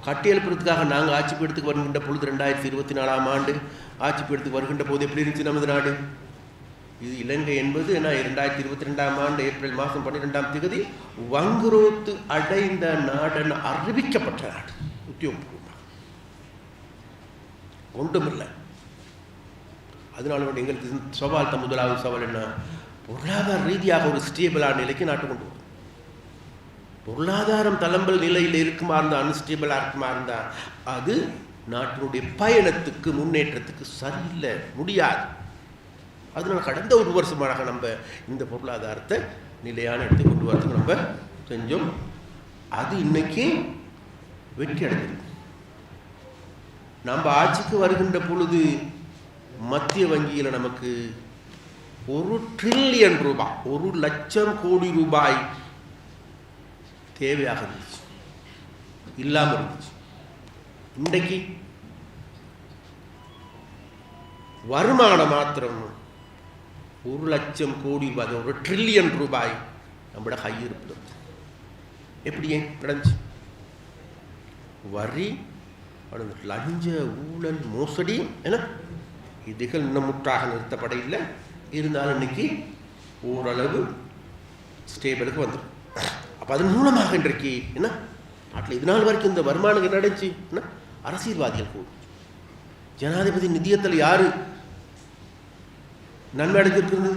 கட்டியெழுப்புறதுக்காக நாங்கள் ஆட்சி பீடத்துக்கு வருகின்ற பொழுது 2024ஆம் ஆண்டு ஆட்சி பீடத்துக்கு வருகின்ற போது எப்படி இருந்துச்சு நமது நாடு? இது இலங்கை என்பது 2022ஆம் ஆண்டு ஏப்ரல் மாதம் 12ஆம் தேதி வங்குரோத்து அடைந்த நாடுன்னு அறிவிக்கப்பட்ட நாடு. உத்தியோகபூர்வமாக ஒன்றுமில்லை. அதனால எங்களுக்கு சவால் முதலாவது சவால் என்ன? பொருளாதார ரீதியாக ஒரு ஸ்டேபிளான நிலைக்கு நாட்டு கொண்டு வரும். பொருளாதாரம் தளம்பல் நிலையில் இருக்குமா இருந்தால், அன்ஸ்டேபிளாக இருக்குமா இருந்தால் அது நாட்டினுடைய பயணத்துக்கு முன்னேற்றத்துக்கு சரியில்லை, முடியாது. அதனால கடந்த ஒரு வருஷமாக நம்ம இந்த பொருளாதாரத்தை நிலையான இடத்தை கொண்டு வரதுக்கு நம்ம செஞ்சோம். அது இன்னைக்கு வெற்றி அடைஞ்சிருக்கு. நம்ம ஆட்சிக்கு வருகின்ற பொழுது மத்திய வங்கியில் நமக்கு 1 ட்ரில்லியன் ரூபாய், 1 லட்சம் கோடி ரூபாய் தேவையாக இருந்துச்சு, இல்லாமல் இருந்துச்சு. இன்றைக்கு வருமானம் மாத்திரம் 1 லட்சம் கோடி ரூபாய், 1 ட்ரில்லியன் ரூபாய் நம்மளோட கையிருப்பு. எப்படி நடந்துச்சு? வரி, லஞ்ச ஊழல், மோசடி என இதுகள் இன்னும் முற்றாக நிறுத்தப்பட இல்லை. இருந்தாலும் இன்னைக்கு ஓரளவு ஸ்டேபிளுக்கு வந்துடும். அப்போ அதன் மூலமாக இன்றைக்கு என்ன நாட்டில் இது நாள் வரைக்கும் இந்த வருமானம் என்ன அடைச்சு என்ன அரசியல்வாதிகள் கூட ஜனாதிபதி நிதியத்தில் யாரு நன்மை அடைஞ்சிருக்கிறது?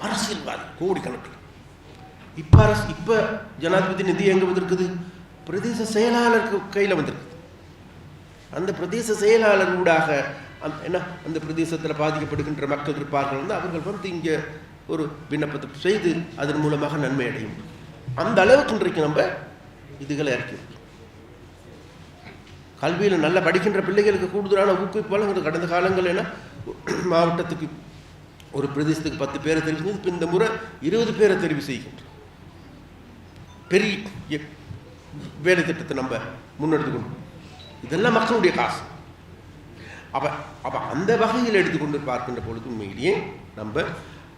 அரசியல்வாதி கோடிக்கணக்கில். இப்போ ஜனாதிபதி நிதி எங்கே வந்திருக்குது? பிரதேச செயலாளருக்கு கையில் வந்திருக்குது. அந்த பிரதேச செயலாளர் ஊடாக என்ன அந்த பிரதேசத்தில் பாதிக்கப்படுகின்ற மக்கள் இருப்பார்கள், அவர்கள் இங்கே ஒரு விண்ணப்பத்தை செய்து அதன் மூலமாக நன்மை அடையும். அந்த அளவுக்கு இன்றைக்கு நம்ம இதுகளை இறக்கிறோம். கல்வியில் நல்லா படிக்கின்ற பிள்ளைகளுக்கு கூடுதலான ஊக்குவிப்பாளர்கள் கடந்த காலங்கள் என்ன மாவட்டத்துக்கு ஒரு பிரதேசத்துக்கு 10 பேரை தெரிவு செஞ்சு இப்போ இந்த முறை 20 பேரை தெரிவு செய்கின்றோம். பெரிய வேலை திட்டத்தை நம்ம முன்னெடுத்துக்கொண்டு இதெல்லாம் மக்களுடைய காசு. அப்போ அந்த வகையில் எடுத்துக்கொண்டு பார்க்கின்ற பொழுது உண்மையிலேயே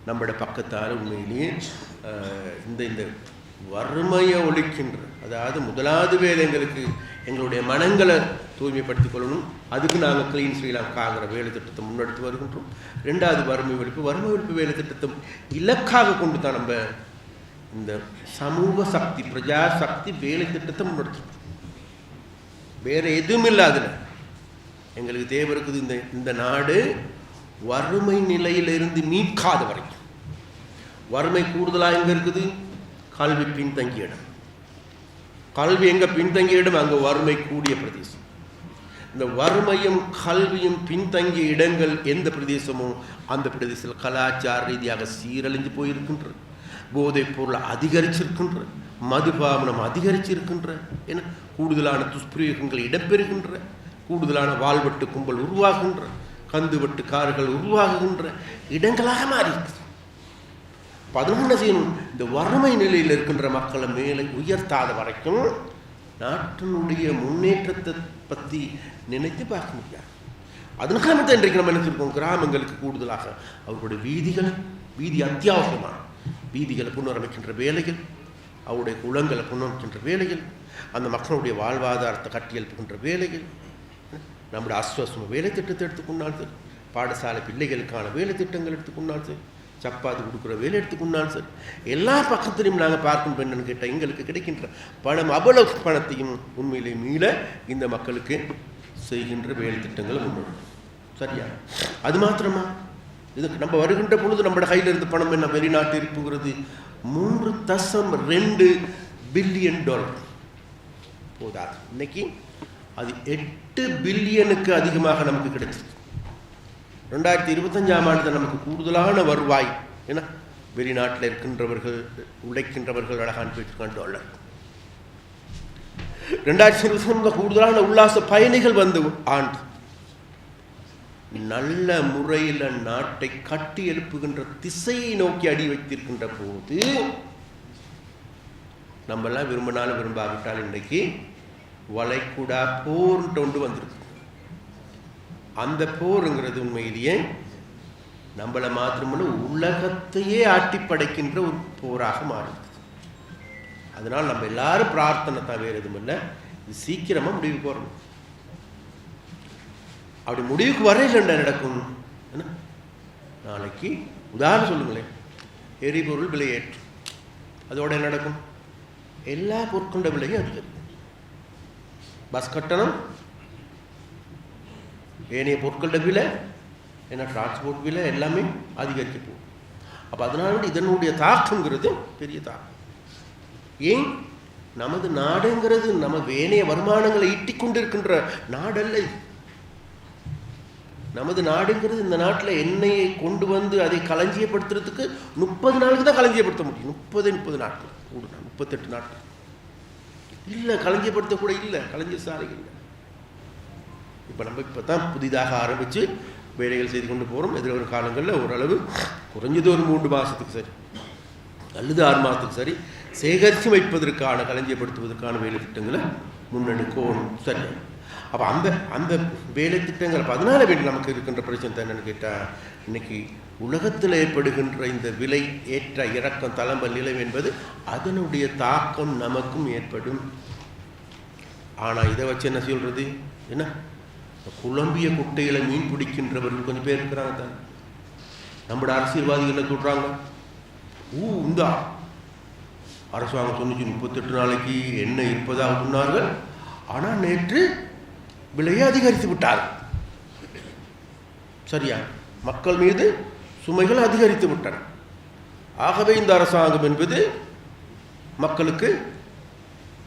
நம்மளோட பக்கத்தால் உண்மையிலேயே இந்த வறுமையை ஒழிக்கின்ற, அதாவது முதலாவது வேலை எங்களுக்கு எங்களுடைய மனங்களை தூய்மைப்படுத்திக் கொள்ளணும். அதுக்கு நாங்கள் கிளீன் ஸ்ரீலங்காங்கிற வேலை திட்டத்தை முன்னெடுத்து வருகின்றோம். 2வது வறுமை ஒழிப்பு வேலை திட்டத்தை இலக்காக கொண்டு தான் நம்ம இந்த சமூக சக்தி பிரஜா சக்தி வேலை திட்டத்தை முன்னெடுத்துருக்கோம். வேற எதுவும் இல்லை. அதில் எங்களுக்கு தேவை இருக்குது இந்த நாடு வறுமை நிலையிலிருந்து மீட்காத வரைக்கும். வறுமை கூடுதலாக எங்கே இருக்குது? கல்வி பின்தங்கிய இடம். கல்வி எங்கே பின்தங்கிய இடம், அங்கே வறுமை கூடிய பிரதேசம். இந்த வறுமையும் கல்வியும் பின்தங்கிய இடங்கள் எந்த பிரதேசமோ அந்த பிரதேசத்தில் கலாச்சார ரீதியாக சீரழிஞ்சு போயிருக்கின்ற, போதைப் பொருள் அதிகரிச்சிருக்கின்ற, மதுபாவனம் அதிகரிச்சிருக்கின்ற, என கூடுதலான துஷ்பிரயோகங்கள் இடம்பெறுகின்ற, கூடுதலான வாழ்வெட்டு கும்பல் உருவாகின்ற, கந்துவட்டுக்காரர்கள் உருவாகுகின்ற இடங்களாக மாறி இருக்குது. பதினொன்று செய்யணும். இந்த வறுமை நிலையில் இருக்கின்ற மக்களை மேலே உயர்த்தாத வரைக்கும் நாட்டினுடைய முன்னேற்றத்தை பற்றி நினைத்து பார்க்க முடியாது. அதனால தான் இன்றைக்கு நம்ம நினைச்சிருக்கோம் கிராமங்களுக்கு கூடுதலாக அவர்களுடைய வீதி அத்தியாவசியமான வீதிகளை புனரமைக்கின்ற வேலைகள், அவருடைய குளங்களை புனரமைக்கின்ற வேலைகள், அந்த மக்களுடைய வாழ்வாதாரத்தை கட்டியெழுப்புகின்ற வேலைகள், நம்முடைய அஸ்வஸ்ம வேலை திட்டத்தை எடுத்துக்கொண்டால் சரி, பாடசாலை பிள்ளைகளுக்கான வேலை திட்டங்கள் எடுத்துக்கொண்டால் சரி, சப்பாத்தி கொடுக்குற வேலை எடுத்துக்கொண்டால் சரி, எல்லா பக்கத்திலையும் நாங்கள் பார்க்கும் என்னன்னு கேட்டால் எங்களுக்கு கிடைக்கின்ற பணம் அவ்வளவு பணத்தையும் உண்மையிலே மீள இந்த மக்களுக்கு செய்கின்ற வேலை திட்டங்கள் முன்னோடு. சரியா? அது மாத்திரமா? இதுக்கு நம்ம வருகின்ற பொழுது நம்மளோட கையில் இருந்து பணம் என்ன வெளிநாட்டு இருப்புங்கிறது $3.2 பில்லியன் போதாது. இன்னைக்கு அது 8 பில்லியனுக்கு அதிகமாக நமக்கு கிடைச்சிருக்கு. 2025ஆம் ஆண்டு நமக்கு கூடுதலான வருவாய் ஏன்னா வெளிநாட்டில் இருக்கின்றவர்கள் உழைக்கின்றவர்கள் அழகான $$2. 2025 கூடுதலான உல்லாச பயணிகள் வந்த ஆண்டு. நல்ல முறையில் நாட்டை கட்டி எழுப்புகின்ற திசையை நோக்கி அடி வைத்திருக்கின்ற போது நம்மெல்லாம் விரும்பினாலும் விரும்பாவிட்டால் இன்றைக்கு வளைகுடா போர்ன்ட்டு ஒன்று வந்திருக்கு. அந்த போருங்கிறது உண்மையிலேயே நம்மளை மாத்திரமல்ல உலகத்தையே ஆட்டி படைக்கின்ற ஒரு போராக மாறுது. அதனால் நம்ம எல்லாரும் பிரார்த்தனை தான், வேறு எதுவும் இல்லை. இது சீக்கிரமாக முடிவுக்கு வரணும். அப்படி முடிவுக்கு வரையில் என்ன நடக்கும்? என்ன நாளைக்கு உதாரணம் சொல்லுங்களேன், எரிபொருள் விலையேற்று, அதோட என்ன நடக்கும்? எல்லா பொருட்களோட விலையும் அதிகரிக்கும். பஸ் கட்டணம், ஏனைய பொருட்களோட விலை, ஏன்னா டிரான்ஸ்போர்ட் விலை எல்லாமே அதிகரிக்க போகும். அப்போ அதனால இதனுடைய தாக்கங்கிறது பெரிய தாக்கம். ஏன்? நமது நாடுங்கிறது நம்ம ஏனைய வருமானங்களை ஈட்டிக் கொண்டிருக்கின்ற நாடல்ல. நமது நாடுங்கிறது இந்த நாட்டில் எண்ணெயை கொண்டு வந்து அதை களஞ்சியப்படுத்துறதுக்கு 30 நாளுக்கு தான் களஞ்சியப்படுத்த முடியும். 30 நாட்கள் கூட, 38 நாட்கள் இல்லை களஞ்சியப்படுத்த கூட இல்லை, களஞ்சிய சாலைகள் இல்லை. இப்போ நம்ம இப்போ தான் புதிதாக ஆரம்பித்து வேலைகள் செய்து கொண்டு போகிறோம். எதிர்வரும் காலங்களில் ஓரளவு குறைஞ்சது ஒரு 3 மாதத்துக்கு சரி அல்லது 6 மாதத்துக்கு சரி சேகரித்து வைப்பதற்கான, களஞ்சியப்படுத்துவதற்கான வேலை திட்டங்களை முன்னெடுக்கணும். சரி. அப்போ அந்த வேலை திட்டங்கள் அதனால வேண்டி நமக்கு இருக்கின்ற பிரச்சனை என்னன்னு கேட்டால், இன்னைக்கு உலகத்தில் ஏற்படுகின்ற இந்த விலை ஏற்ற இறக்கம் தளம்பல் நிலை என்பது அதனுடைய தாக்கம் நமக்கும் ஏற்படும். ஆனால் இதை வச்சு என்ன சொல்கிறது? என்ன குழம்பிய குட்டையில் மீன் பிடிக்கின்றவர்கள் கொஞ்சம் பேர் இருக்கிறாங்க தான். நம்மளோட அரசியல்வாதிகள் என்ன சொல்கிறாங்க? இந்த அரசாங்கம் சொன்னிச்சு 38 நாளைக்கு எண்ணெய் இருப்பதாக சொன்னார்கள், ஆனால் நேற்று விலையை அதிகரித்து விட்டார்கள். சரியா? மக்கள் மீது சுமைகள் அதிகரித்து விட்டன. ஆகவே இந்த அரசாங்கம் என்பது மக்களுக்கு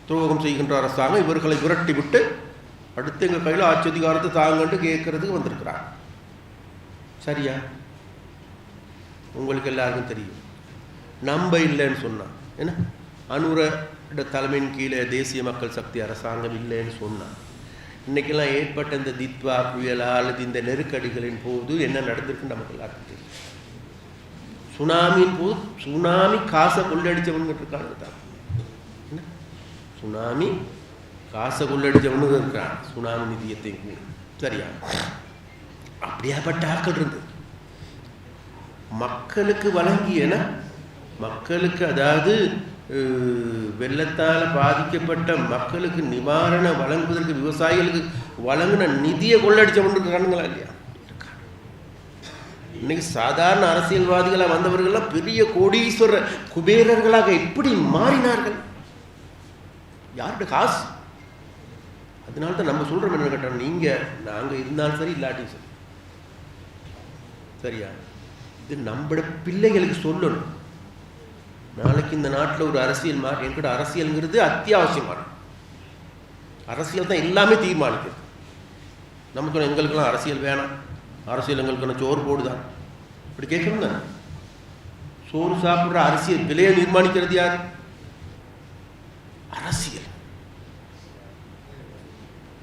துரோகம் செய்கின்ற அரசாங்கம், இவர்களை விரட்டி விட்டு அடுத்து எங்கள் கையில் ஆட்சி அதிகாரத்தை தாங்கன்னு கேட்கறதுக்கு வந்திருக்கிறார். சரியா? உங்களுக்கு எல்லாருக்கும் தெரியும். நம்ப இல்லைன்னு சொன்னான். என்ன அனுர தலைமையின் கீழே தேசிய மக்கள் சக்தி அரசாங்கம் இல்லைன்னு சொன்னான். இன்னைக்கெல்லாம் ஏற்பட்ட இந்த தித்வா புயலா அல்லது இந்த நெருக்கடிகளின் போது என்ன நடந்திருக்குன்னு நமக்கு எல்லாருக்கும் தெரியும். சுனாமியின் போது சுனாமி காசை கொள்ளடிச்சவனுங்க இருக்காங்க தான். என்ன சுனாமி காசை கொள்ளடிச்சவனுங்க இருக்கிறான், சுனாமி நிதியத்தை. சரியா? அப்படியாப்பட்ட ஆட்கள் இருந்தது. மக்களுக்கு வழங்கியன, மக்களுக்கு அதாவது வெள்ளத்தால் பாதிக்கப்பட்ட மக்களுக்கு நிவாரணம் வழங்குவதற்கு விவசாயிகளுக்கு வழங்கின நிதியை கொள்ளடிச்சவனுக்கு இருக்கானுங்களா இல்லையா? இன்னைக்கு சாதாரண அரசியல்வாதிகளாக வந்தவர்கள்லாம் பெரிய கோடீஸ்வர குபேரர்களாக எப்படி மாறினார்கள்? யாருடைய காசு? அதனால தான் நம்ம சொல்கிறோம் என்ன கேட்டோம், நீங்கள் நாங்கள் இருந்தாலும் சரி இல்லாட்டியும் சரி. சரியா? இது நம்மளோட பிள்ளைகளுக்கு சொல்லணும். நாளைக்கு இந்த நாட்டில் ஒரு அரசியல் மாறி என்கிட்ட அரசியல்ங்கிறது அத்தியாவசியமான அரசியல் தான் எல்லாமே தீர்மானிக்கிறது. நம்ம சொன்ன எங்களுக்கெல்லாம் அரசியல் வேணாம், அரசியல் எங்களுக்கான சோறு போடுதான் இப்படி கேட்கணும் தானே. சோறு சாப்பிட்ற அரசியல் விலையை தீர்மானிக்கிறது யார்? அரசியல்.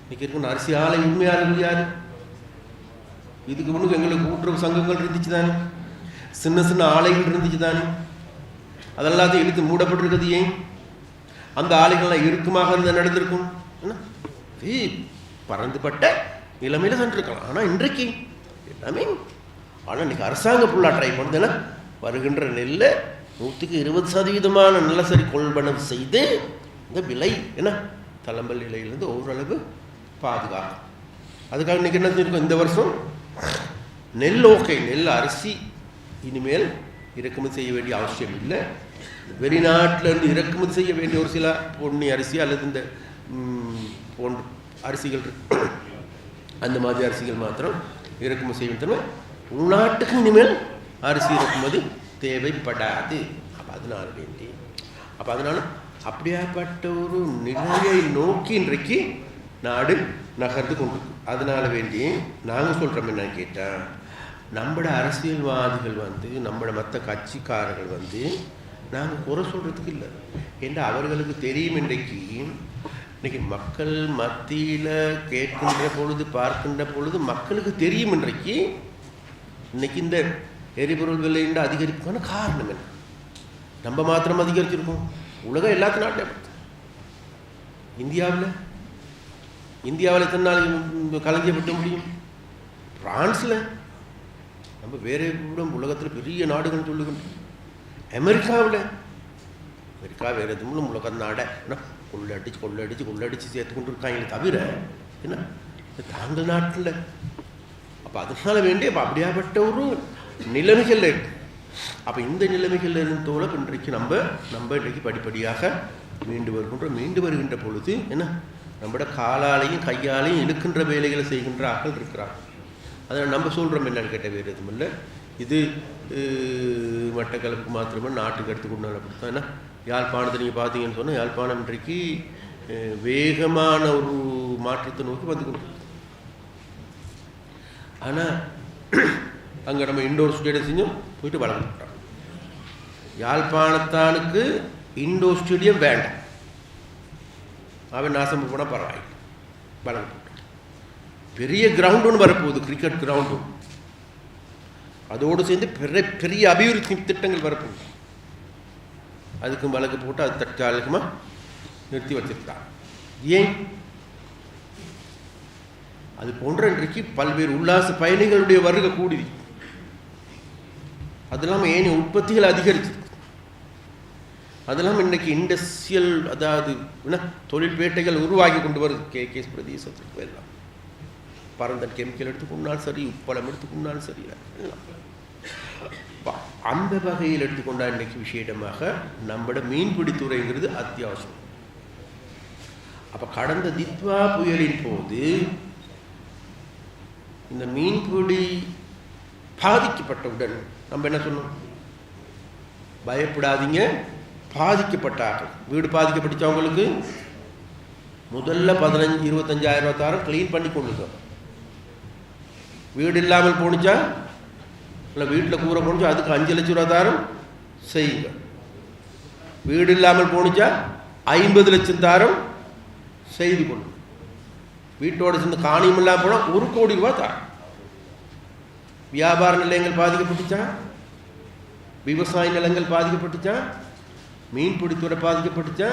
இன்னைக்கு இருக்கிற அரசியலை உண்மையாளர்கள் யாரு? இதுக்கு முன்னுக்கு எங்களுக்கு கூட்டுறவு சங்கங்கள் இருந்துச்சு தானே, சின்ன சின்ன ஆலைகள் இருந்துச்சு தானே, அதெல்லாத்தையும் இழுத்து மூடப்பட்டிருக்கிறது ஏன்? அந்த ஆலைகள்லாம் இறுக்கமாக இருந்தால் நடந்திருக்கும். பறந்துபட்ட நிலைமையில சென்றிருக்கலாம். ஆனால் இன்றைக்கு எல்லாமே, ஆனால் இன்னைக்கு அரசாங்கம் ஃபுல்லாக ட்ரை பண்ணுதுன்னா வருகின்ற நெல்லை 100% நிலசரி கொள்வனவு செய்து இந்த விலை என்ன தளம்பல் நிலையிலிருந்து ஓரளவு பாதுகாக்கும். அதுக்காக இன்னைக்கு என்ன செஞ்சிருக்கோம்? இந்த வருஷம் நெல் ஓகே, நெல் அரிசி இனிமேல் இறக்குமதி செய்ய வேண்டிய அவசியம் இல்லை. வெளிநாட்டிலிருந்து இறக்குமதி செய்ய வேண்டிய ஒரு சில பொன்னி அரிசி அல்லது இந்த போன்ற அரிசிகள் அந்த மாதிரி அரிசிகள் மாத்திரம் இறக்குமதி செய்ய வேண்டும். உள்நாட்டுக்கு இனிமேல் அரிசி இறக்குமதி தேவைப்படாது. அதனால வேண்டி அதனால அப்படியாப்பட்ட ஒரு நிலையை நோக்கி இன்றைக்கு நாடு நகர்ந்து கொண்டிருக்கு. அதனால வேண்டி நாங்கள் சொல்கிறோம் என்னன்னு கேட்டால், நம்மளோட அரசியல்வாதிகள் நம்மளோட மற்ற கட்சிக்காரர்கள் நாங்கள் குறை சொல்கிறதுக்கு இல்லை. ஏன்னா அவர்களுக்கு தெரியும் இன்னைக்கு மக்கள் மத்தியில் கேட்கின்ற பொழுது பார்க்கின்ற பொழுது மக்களுக்கு தெரியும் இன்னைக்கு இந்த எரிபொருள் விலைன்ற அதிகரிப்புக்கான காரணம் என்ன. நம்ம மாத்திரம் அதிகரிச்சிருக்கோம், உலகம் எல்லாத்து நாட்டிலும். இந்தியாவில் எத்தனை நாள் களஞ்சியப்பட்ட முடியும்? பிரான்ஸில் நம்ம வேற உலகத்தில் பெரிய நாடுகள் சொல்லுகின்றோம். அமெரிக்கா வேறு எதுவும் உலக நாடை கொள்ளடிச்சு சேர்த்து கொண்டு இருக்காங்க தவிர என்ன தாங்கள் நாட்டில். அப்போ அதனால வேண்டிய அப்படியாப்பட்ட ஒரு நிலைமைகள் இருக்கு. அப்போ இந்த நிலைமைகள் இருந்தோட இன்றைக்கு நம்ம இன்றைக்கு படிப்படியாக மீண்டு வருகின்ற பொழுது என்ன நம்மளோட காலாலையும் கையாலையும் இழுக்கின்ற வேலைகளை செய்கின்ற ஆட்கள் இருக்கிறாங்க. அதில் நம்ம சொல்கிறோம் என்னன்னு கேட்ட வேறு எதுவும் இல்லை. இது மட்டக்களப்புக்கு மாத்திரமே நாட்டுக்கு எடுத்துக்கொண்டாலும் அப்படி தான். ஏன்னா யாழ்ப்பாணத்தை நீங்கள் பார்த்தீங்கன்னு சொன்னால் யாழ்ப்பாணம் இன்றைக்கு வேகமான ஒரு மாற்றத்தை நோக்கி வந்து கொண்டு. ஆனால் அங்கே நம்ம இண்டோர் ஸ்டேடியம் செஞ்சோம் போயிட்டு வளர்ந்துட்டோம். யாழ்ப்பாணத்தானுக்கு இண்டோர் ஸ்டேடியம் வேண்டாம், அவன் நாசம் போனால் பரவாயில்லை, வளர்ந்து பெரிய கிரவுண்ட் ஒன்று வரப்போகுது, கிரிக்கெட் கிரவுண்டு. அதோடு சேர்ந்து பெரிய அபிவிருத்தி திட்டங்கள் வரப்போகுது. அதுக்கும் வழக்கு போட்டு அது தற்காலிகமாக நிறுத்தி வச்சிருக்காங்க. ஏன்? அது போன்ற இன்றைக்கு பல்வேறு உல்லாச பயணிகளுடைய வருகை கூடுது. அது இல்லாமல் ஏன் உற்பத்திகள் அதிகரிச்சு, அது இல்லாமல் இன்றைக்கு இண்டஸ்ட்ரியல், அதாவது தொழில்பேட்டைகள் உருவாகி கொண்டு வருது. கேகேஎஸ் பிரதேசத்துக்கு எல்லாம் பரந்தன் கெமிக்கல் எடுத்துக்கொண்டாலும் சரி, உப்பளம் எடுத்துக்கொண்டாலும் சரி, அந்த வகையில் எடுத்துக்கொண்டா இன்றைக்கு விசேடமாக நம்மளோட மீன்பிடித்துறைங்கிறது அத்தியாவசியம். அப்போ கடந்த தித்வா புயலின் போது இந்த மீன்பிடி பாதிக்கப்பட்டவுடன் நம்ம என்ன சொன்னோம்? பயப்படாதீங்க, பாதிக்கப்பட்டார்கள். வீடு பாதிக்கப்பட்டுச்சவங்களுக்கு முதல்ல 15-25,000 கிளீன் பண்ணி கொள்ளுங்க. வீடு இல்லாமல் போணுச்சா, இல்லை வீட்டில் கூரை போணுச்சா, அதுக்கு 5 லட்சம் ரூபா செய்யுங்க. வீடு இல்லாமல் போணுச்சா 50 லட்சம் செய்து கொள்ளுங்க. வீட்டோடு சேர்ந்து காணியும் இல்லாமல் போனால் 1 கோடி ரூபா தாரம். வியாபார நிலையங்கள் பாதிக்கப்பட்டுச்சா, விவசாய நிலங்கள் பாதிக்கப்பட்டுச்சா, மீன்பிடித்துறை பாதிக்கப்பட்டுச்சா,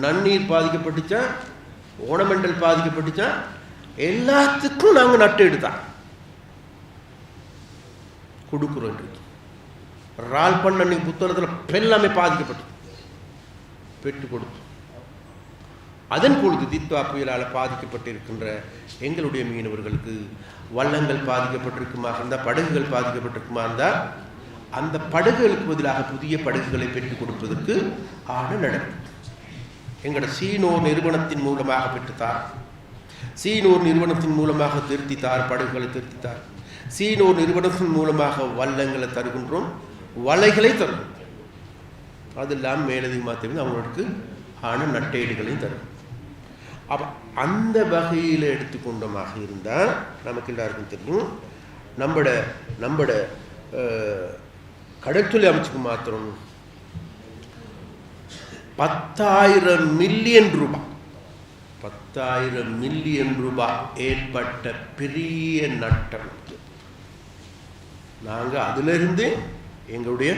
நன்னீர் பாதிக்கப்பட்டுச்சா, ஓணமெண்டல் பாதிக்கப்பட்டுச்சா, எல்லாத்துக்கும் நாங்கள் நட்டு எடுத்தா கொடுக்குறோம். ரால் பண்ண அன்னைக்கு புத்தகத்தில் எல்லாமே பாதிக்கப்பட்டு பெற்று கொடுத்தோம். அதன் பொழுது தித்வா புயலால் பாதிக்கப்பட்டிருக்கின்ற எங்களுடைய மீனவர்களுக்கு வள்ளங்கள் பாதிக்கப்பட்டிருக்குமா இருந்தால், படகுகள் பாதிக்கப்பட்டிருக்குமா இருந்தால், அந்த படகுகளுக்கு பதிலாக புதிய படகுகளை பெற்றுக் கொடுப்பதற்கு ஆன நடக்கும். எங்களோட சீனோர் நிறுவனத்தின் மூலமாக பெற்றுத்தார். சீனோர் நிறுவனத்தின் மூலமாக திருத்தித்தார், படகுகளை திருத்தித்தார். சீனோர் நிறுவனத்தின் மூலமாக வள்ளங்களை தருகின்றோம், வலைகளை தருகின்றோம். அது இல்லாமல் மேலதிகமாக தெரிந்து அவங்களுக்கு ஆன நட்டேடுகளையும் தரும். அப்போ அந்த வகையில் எடுத்துக்கொண்டமாக இருந்தால் நமக்கு எல்லாருக்கும் தெரியும், நம்மட கடற்தொழில் அமைச்சுக்கு மாத்திரம் 10,000 மில்லியன் ரூபாய் 10,000 மில்லியன் ரூபாய் ஏற்பட்ட பெரிய நட்டம். நாங்கள் அதிலிருந்து எங்களுடைய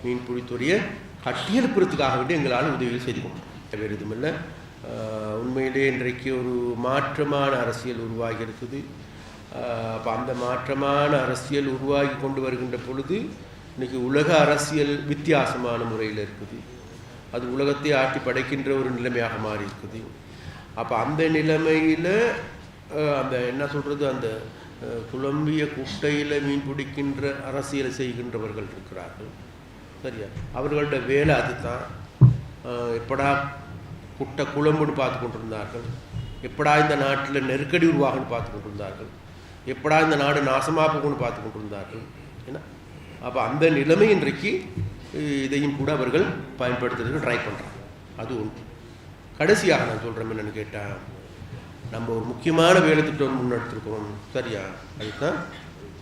மீன்பிடித்துறையை கட்டியெழுப்புறதுக்காக வேண்டி எங்களால் உதவிகள் செய்து கொண்டோம். வேறு எதுவும் இல்லை. உண்மையிலே இன்றைக்கு ஒரு மாற்றமான அரசியல் உருவாகி இருக்குது. அப்போ அந்த மாற்றமான அரசியல் உருவாகி கொண்டு வருகின்ற பொழுது இன்றைக்கி உலக அரசியல் வித்தியாசமான முறையில் இருக்குது. அது உலகத்தை ஆட்டி படைக்கின்ற ஒரு நிலைமையாக மாறி இருக்குது. அப்போ அந்த நிலைமையில் அந்த என்ன சொல்கிறது, அந்த குழம்பிய குட்டையில் மீன் பிடிக்கின்ற அரசியலை செய்கின்றவர்கள் இருக்கிறார்கள். சரியா? அவர்களோட வேலை அதுதான். எப்படா குட்டை குழம்புன்னு பார்த்து கொண்டிருந்தார்கள், எப்படா இந்த நாட்டில் நெருக்கடி உருவாகுன்னு பார்த்து கொண்டிருந்தார்கள், எப்படா இந்த நாடு நாசமாக போகும்னு பார்த்து கொண்டிருந்தார்கள். ஏன்னா அப்போ அந்த நிலைமை இன்றைக்கு இதையும் கூட அவர்கள் பயன்படுத்துறதுக்கு ட்ரை பண்ணுறாங்க. அது ஒன்று. கடைசியாக நான் சொல்கிறேன் என்னென்னு கேட்டால், நம்ம ஒரு முக்கியமான வேலை திட்டம் முன்னெடுத்துருக்கோம். சரியா? அதுதான்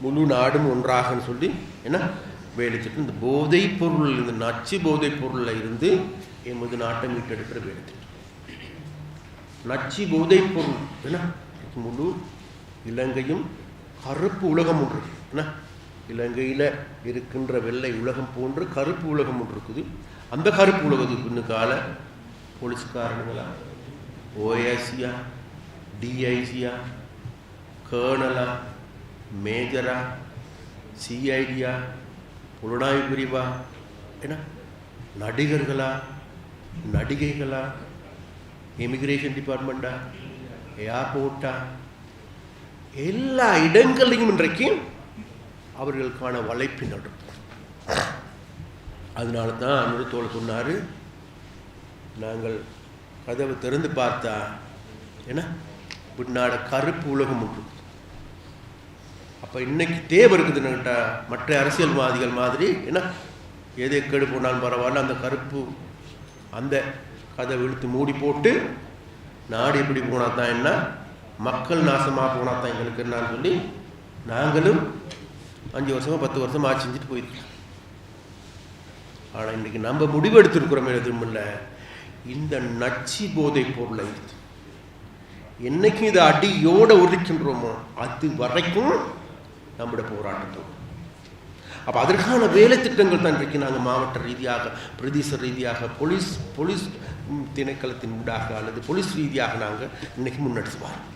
முழு நாடும் ஒன்றாகன்னு சொல்லி என்ன வேலை திட்டம். இந்த போதைப் பொருள், இந்த நச்சு போதைப் பொருளில் இருந்து எமது நாட்டை மீட்டெடுக்கிற வேலை திட்டம். நச்சு போதைப் பொருள் என்ன முழு இலங்கையும் கருப்பு உலகம் ஒன்று என்ன, இலங்கையில் இருக்கின்ற வெள்ளை உலகம் போன்று கருப்பு உலகம் ஒன்று இருக்குது. அந்த கருப்பு உலகத்துக்கு இன்னுக்கால போலீஸ்காரனுங்களா, ஓஏசியா, டிஐசியா, கேர்னலா, மேஜரா, சிஐடியா, புலனாய்வு பிரிவா, என்ன நடிகர்களா, நடிகைகளா, இமிகிரேஷன் டிபார்ட்மெண்ட்டா, ஏர்போர்ட்டா, எல்லா இடங்களையும் இன்றைக்கும் அவர்களுக்கான வலைப்பு நடக்கும். அதனால தான் அனுரத்தோடு சொன்னார், நாங்கள் கதவை திறந்து பார்த்தா ஏன்னா பின்னாட கருப்பு உலகம் உண்டு. அப்போ இன்னைக்கு தேவை இருக்குதுன்னு கேட்டால் மற்ற அரசியல்வாதிகள் மாதிரி என்ன எதை கெடு போனாலும் பரவாயில்ல, அந்த கருப்பு அந்த கதை இழுத்து மூடி போட்டு நாடு எப்படி போனால் தான் என்ன, மக்கள் நாசமாக போனால் தான் எங்களுக்கு என்னான்னு சொல்லி நாங்களும் 5 வருஷமாக 10 வருஷமாக ஆட்சி செஞ்சுட்டு போயிருக்கோம். ஆனால் இன்றைக்கி நம்ம முடிவு எடுத்துருக்கிறோம் எதுவும் இல்லை, இந்த நச்சு போதை பொருளை என்னைக்கும் இதை அடியோடு ஒதுக்கின்றோமோ அது வரைக்கும் நம்முடைய போராட்டம். அப்போ அதற்கான வேலை திட்டங்கள் தான் இன்றைக்கு நாங்கள் மாவட்ட ரீதியாக, பிரதேச ரீதியாக, போலீஸ் திணைக்களத்தின் ஊடாக அல்லது போலீஸ் ரீதியாக நாங்கள் இன்றைக்கி முன்னெடுத்து வரோம்.